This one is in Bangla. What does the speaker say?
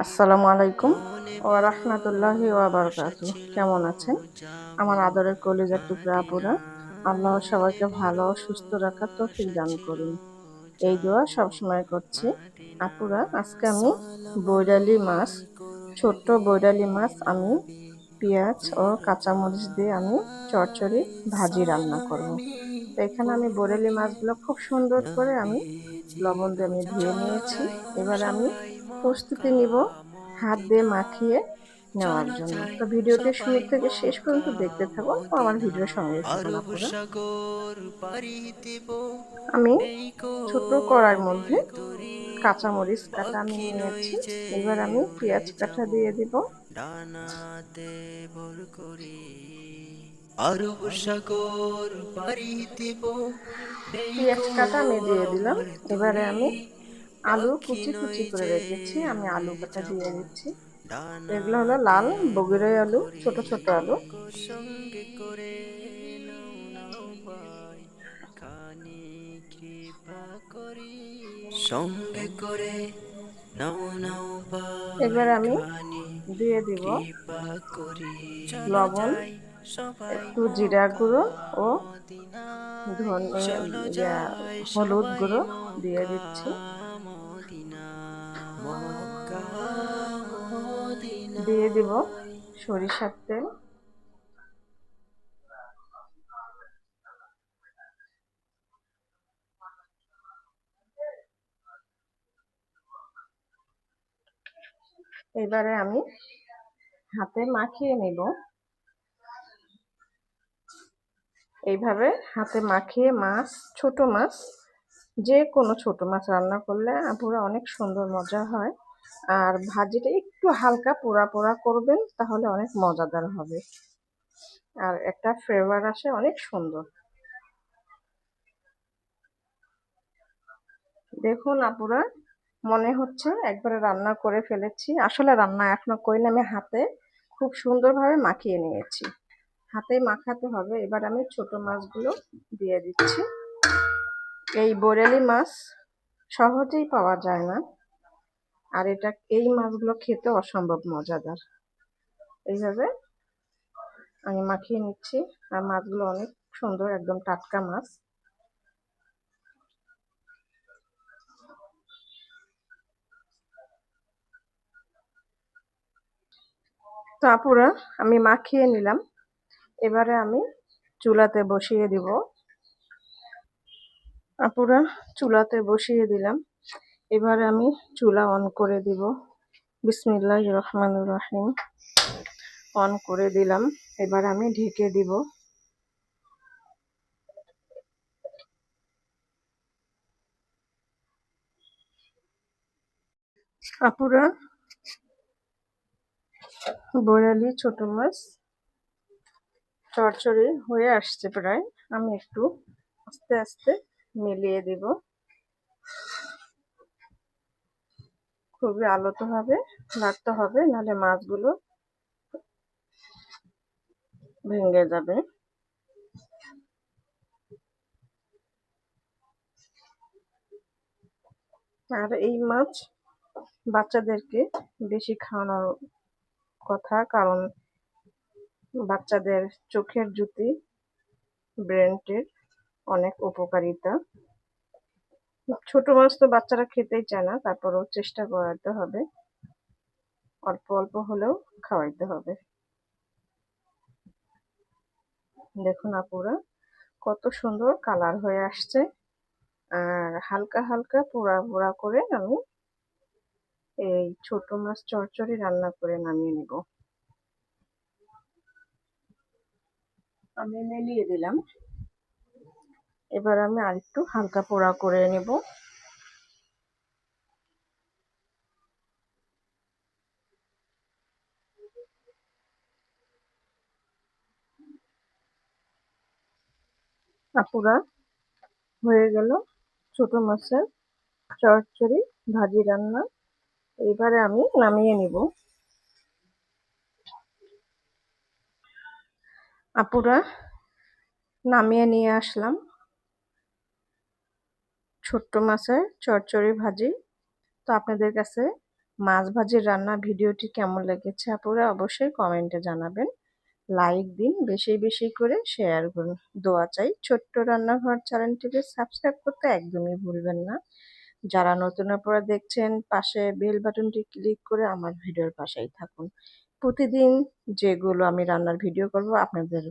আসসালামু আলাইকুম ওয়া রাহমাতুল্লাহি ওয়া বারাকাতুহু। কেমন আছেন আমার আদরের কলিজার টুকরা আপুরা? আল্লাহ সবাইকে ভালো ও সুস্থ রাখার তৌফিক দান করুন, এই দোয়া সবসময় করছি। আপুরা, আজকে আমি বৈরালি মাছ, ছোট্ট বৈরালি মাছ আমি পেঁয়াজ ও কাঁচামরিচ দিয়ে আমি চচ্চড়ি ভাজি রান্না করব। তো এখানে আমি বৈরালি মাছগুলো খুব সুন্দর করে আমি লবণ দিয়ে আমি ধুয়ে নিয়েছি। এবার আমি প্রস্তুতি নিব হাত দিয়ে মাখিয়ে নেওয়ার জন্য। তো ভিডিওটি শুরু থেকে শেষ পর্যন্ত দেখতে থাকুন ও আমার ভিডিওর সঙ্গে থাকুন আপনারা। আমি ছোট কড়াইয়ের মধ্যে কাঁচামরিচ কাটা আমি নিয়েছি। এবার আমি পেঁয়াজ কাটা দিয়ে দিব। ডানাতে ভর করে আরব সাগর পাড়ি দিব, নেই পেঁয়াজ গো কাটা আমি দিয়ে দিলাম। আর এবারে তরি, আমি আলু পাখি কুচি নই কুচি করে যে রেখেছি, আমি আলু কাটা দিয়ে যাবো দিচ্ছি। এগুলো হলো ডানাতে লাল ভর বগুড়াই আলু, করে। ছোট ছোট আলু। সঙ্গে করে নাও নাও ভাই, খানি কৃপা করি সঙ্গে করে নাও নাও ভাই, এবার আমি খানি দিয়ে দিব কৃপা করি। চলো লবণ, যাই সবাই একটু জিরা মক্কা গুঁড়ো ও মদিনায়, চলো যাই হলুদ সবাই গুঁড়ো দিয়ে মক্কা দিচ্ছি। মদিনা, মক্কা দিয়ে দিব মদিনায়। সরিষার তেল। এবারে আমি হাতে মাখিয়ে নিব। এইভাবে হাতে মাখিয়ে মাছ, ছোট মাছ, যে কোনো ছোট মাছ রান্না করলে পুরো অনেক সুন্দর মজা হয়। আর ভাজিটা একটু হালকা পোড়া পোড়া করবেন, তাহলে অনেক মজাদার হবে আর একটা ফ্লেভার আসে অনেক সুন্দর। দেখুন আপুরা, মনে হচ্ছে একবারে রান্না করে ফেলেছি, আসলে রান্না এখনো করিনি, আমি হাতে খুব সুন্দরভাবে মাখিয়ে নিয়েছি। হাতেই মাখাতে হবে। এবার আমি ছোট মাছগুলো দিয়ে দিচ্ছি। এই বরেলি মাছ সহজেই পাওয়া যায় না, আর এই মাছগুলো খেতে অসম্ভব মজাদার। এইভাবে আমি মাখিয়ে নিচ্ছি। আর মাছগুলো অনেক সুন্দর, একদম টাটকা মাছ। তো আপুরা, আমি মাখিয়ে নিলাম। এবারে আমি চুলাতে বসিয়ে দিব। আপুরা, চুলাতে বসিয়ে দিলাম। এবারে আমি চুলা অন করে দিব। বিসমিল্লাহির রহমানির রহিম। অন করে দিলাম। এবার আমি ঢেকে দিব। আপুরা, বয়ালি ছোট মাছ চড়চড়ি হয়ে আসছে প্রায়। আমি একটু আস্তে আস্তে মিলিয়ে দিব। খুবই আলতো ভাবে রাখতে হবে, নাহলে মাছগুলো ভেঙে যাবে। আর এই মাছ বাচ্চাদেরকে বেশি খাওয়ানোর কথা, কারণ বাচ্চাদের চোখের জ্যোতি, ব্রেনটির অনেক উপকারিতা। ছোট মাছ তো বাচ্চারা খেতেই চায় না, তারপরেও চেষ্টা করাতে হবে, অল্প অল্প হলেও খাওয়াইতে হবে। দেখুন আপুরা, কত সুন্দর কালার হয়ে আসছে। আর হালকা হালকা পোড়া পোড়া করে আমি এই ছোট মাছ চচ্চড়ি রান্না করে নামিয়ে নিব। আমি মিলিয়ে দিলাম। এবার আমি আরেকটু হালকা পোড়া করে নেব। আপুরা, হয়ে গেল ছোট মাছের চচ্চড়ি ভাজি রান্না। এবারে আমি নামিয়ে নিব। আপুরা, নামিয়ে নিয়ে আসলাম ছোট্ট মাছের চচ্চড়ি ভাজি। তো আপনাদের কাছে মাছ ভাজির রান্না ভিডিওটি কেমন লেগেছে আপুরা অবশ্যই কমেন্টে জানাবেন। লাইক দিন, বেশি বেশি করে শেয়ার করুন। দোয়া চাই। ছোট্ট রান্নাঘর চ্যানেলটিকে সাবস্ক্রাইব করতে একদমই ভুলবেন না। যারা নতুন আপুরা দেখছেন পাশে বেল বাটনটি ক্লিক করে আমার ভিডিওর পাশেই থাকুন। প্রতিদিন যেগুলো আমি রান্নার ভিডিও করব আপনাদের